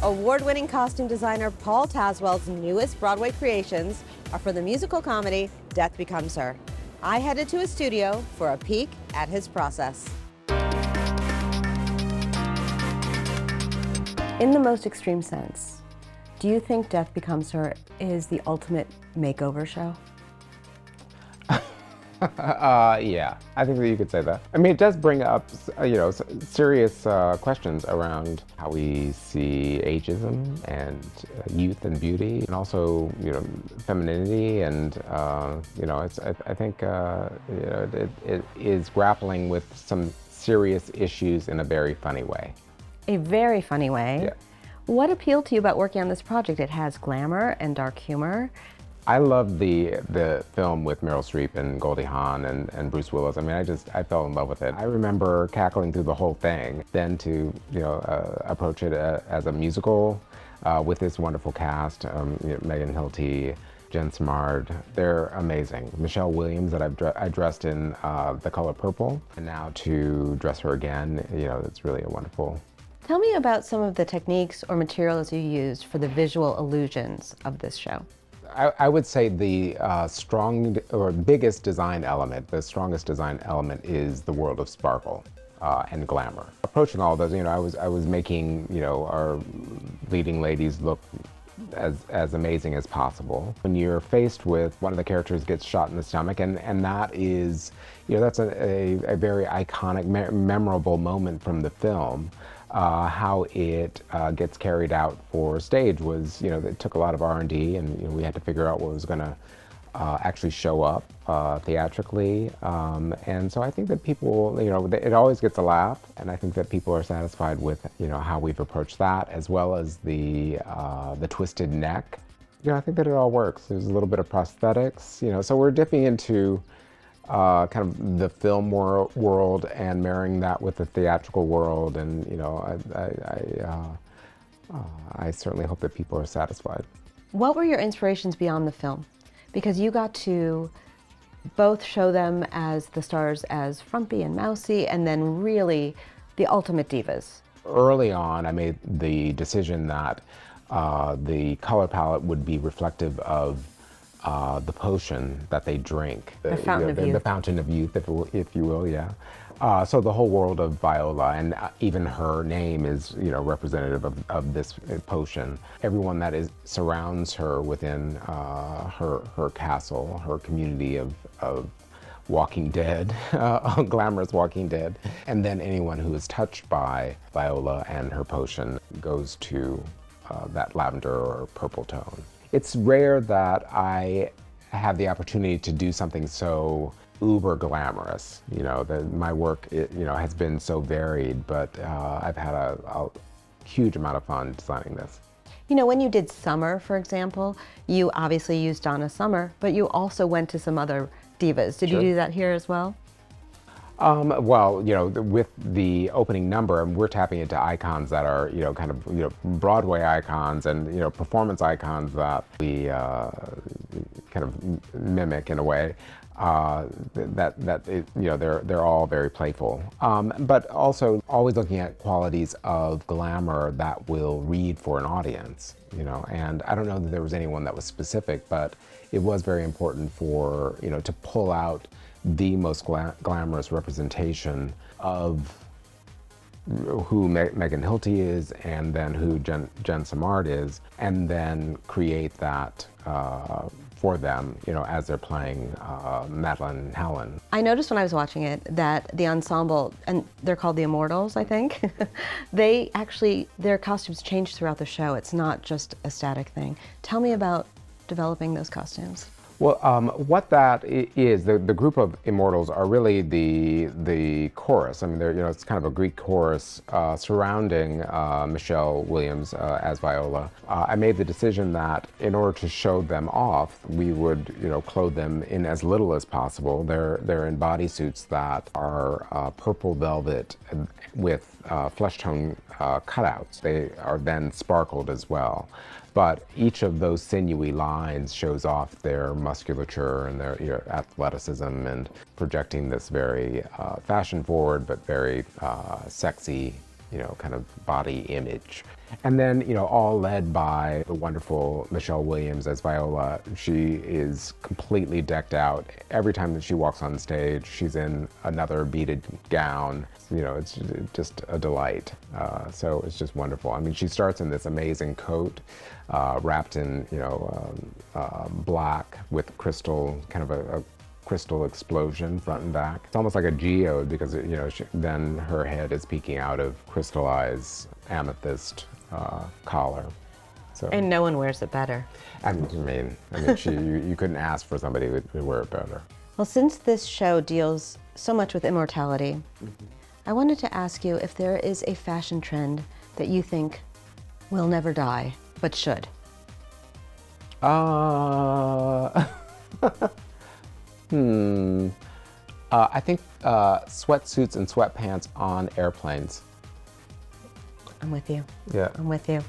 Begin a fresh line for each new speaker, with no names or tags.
Award-winning costume designer Paul Tazewell's newest Broadway creations are for the musical comedy Death Becomes Her. I headed to his studio for a peek at his process. In the most extreme sense, do you think Death Becomes Her is the ultimate makeover show?
Yeah, I think that you could say that. I mean, it does bring up, serious questions around how we see ageism and youth and beauty, and also, femininity, and I think it is grappling with some serious issues in a very funny way.
A very funny way.
Yeah.
What appealed to you about working on this project? It has glamour and dark humor.
I love the film with Meryl Streep and Goldie Hawn and Bruce Willis. I mean, I fell in love with it. I remember cackling through the whole thing. Then to approach it as a musical with this wonderful cast, Megan Hilty, Jen Smart, they're amazing. Michelle Williams, that I dressed in The Color Purple, and now to dress her again, it's really a wonderful.
Tell me about some of the techniques or materials you used for the visual illusions of this show.
I would say the biggest design element, the strongest design element is the world of sparkle and glamour. Approaching all those, I was making, our leading ladies look as amazing as possible. When you're faced with one of the characters gets shot in the stomach, and that is, that's a very iconic, memorable moment from the film. How it gets carried out for stage was, it took a lot of R&D, and we had to figure out what was going to actually show up theatrically. And so I think that people, it always gets a laugh, and I think that people are satisfied with, how we've approached that, as well as the twisted neck. I think that it all works. There's a little bit of prosthetics, so we're dipping into kind of the film world and marrying that with the theatrical world, and I certainly hope that people are satisfied.
What were your inspirations beyond the film? Because you got to both show them as the stars as frumpy and mousy, and then really the ultimate divas.
Early on, I made the decision that the color palette would be reflective of the potion that they drink.
The fountain of youth.
The fountain of youth, if you will, yeah. So the whole world of Viola, and even her name is, representative of this potion. Everyone that surrounds her within her castle, her community of Walking Dead, glamorous Walking Dead. And then anyone who is touched by Viola and her potion goes to that lavender or purple tone. It's rare that I have the opportunity to do something so uber glamorous. My work has been so varied, but I've had a huge amount of fun designing this.
When you did Summer, for example, you obviously used Donna Summer, but you also went to some other divas. Did
Sure.
you do that here as well?
Well, with the opening number, we're tapping into icons that are, kind of, Broadway icons and, performance icons that we kind of mimic in a way. They're all very playful. But also always looking at qualities of glamour that will read for an audience, and I don't know that there was anyone that was specific, but it was very important for, to pull out the most glamorous representation of who Megan Hilty is, and then who Jen Smart is, and then create that for them, as they're playing Madeline and Helen.
I noticed when I was watching it that the ensemble, and they're called the Immortals, I think, their costumes change throughout the show. It's not just a static thing. Tell me about developing those costumes.
Well, what that is, the group of immortals are really the chorus. I mean, it's kind of a Greek chorus surrounding Michelle Williams as Viola. I made the decision that in order to show them off, we would, clothe them in as little as possible. They're in bodysuits that are purple velvet with flesh tone cutouts. They are then sparkled as well. But each of those sinewy lines shows off their musculature and their athleticism, and projecting this very fashion-forward but very sexy kind of body image. And then, all led by the wonderful Michelle Williams as Viola. She is completely decked out. Every time that she walks on stage, she's in another beaded gown. It's just a delight. So it's just wonderful. I mean, she starts in this amazing coat, wrapped in, black with crystal, kind of a crystal explosion front and back. It's almost like a geode because, then her head is peeking out of crystallized amethyst collar. So,
And no one wears it better.
I mean, you couldn't ask for somebody who would wear it better.
Well, since this show deals so much with immortality, I wanted to ask you if there is a fashion trend that you think will never die, but should.
I think sweatsuits and sweatpants on airplanes.
I'm with you.
Yeah.
I'm with you.